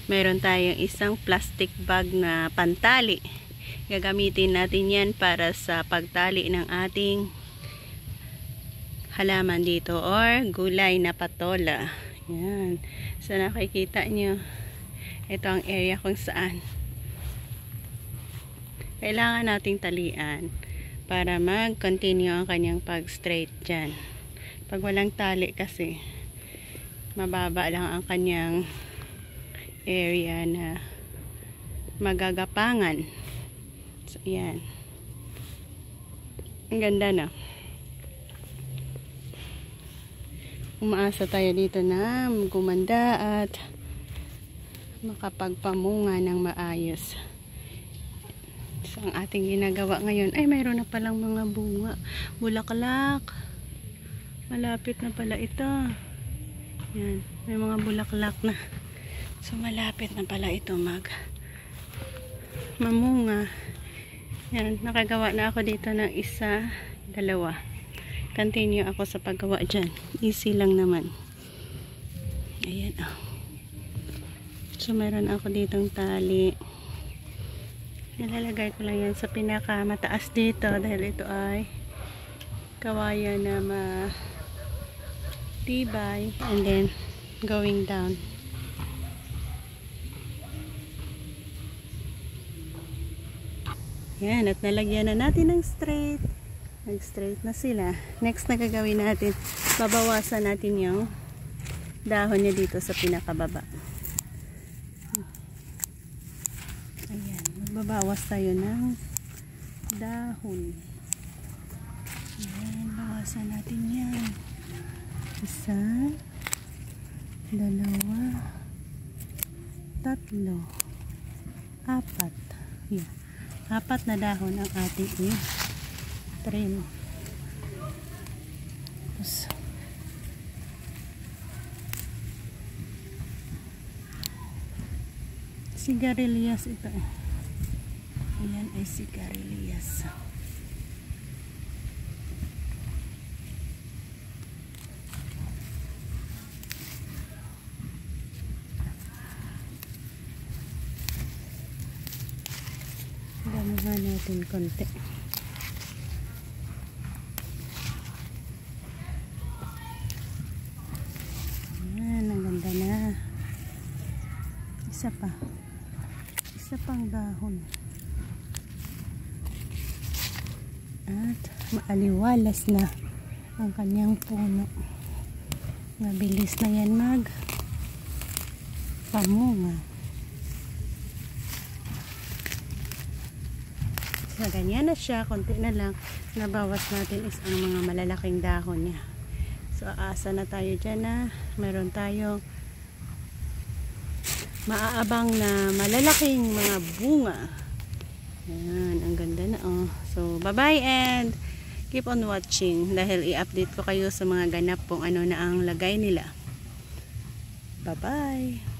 Meron tayong isang plastic bag na pantali. Gagamitin natin yan para sa pagtali ng ating halaman dito or gulay na patola. Yan. So nakikita nyo, ito ang area kung saan kailangan nating talian para mag-continue ang kanyang pag-straight dyan. Pag walang tali kasi mababa lang ang kanyang area na magagapangan. So yan. Ang ganda na. Umaasa tayo dito na gumanda at makapagpamunga ng maayos. So ang ating ginagawa ngayon ay mayroon na palang mga bunga, bulaklak. Malapit na pala ito. Yan, may mga bulaklak na. So malapit na pala ito mamunga. Yan, nakagawa na ako dito ng isa, dalawa. Continue ako sa paggawa dyan. Easy lang naman. Ayan, oh. So meron ako ditong tali. Nilalagay ko lang yan sa pinaka mataas dito dahil ito ay kawayan na matibay, and then going down. Yan, at nalagyan na natin ng straight. Nag-straight na sila. Next na gagawin natin, babawasan natin yung dahon niya dito sa pinakababa. Ayan, magbabawas tayo ng dahon. Ayan, bawasan natin yan. Isa, dalawa, tatlo, apat. Ayan, apat na dahon ang ating trim. Tapos sigarilyas ito. Ayan ay sigarilyas. Damihan natin konti. Isa pang dahon at maaliwalas na ang kanyang puno. Mabilis na yan pamunga. So ganyan na siya, konti na lang. Nabawas natin is ang mga malalaking dahon niya. So aasa na tayo dyan na meron tayong maaabang na malalaking mga bunga. Ayan, ang ganda na oh. So bye bye and keep on watching dahil i-update ko kayo sa mga ganap kung ano na ang lagay nila. Bye bye.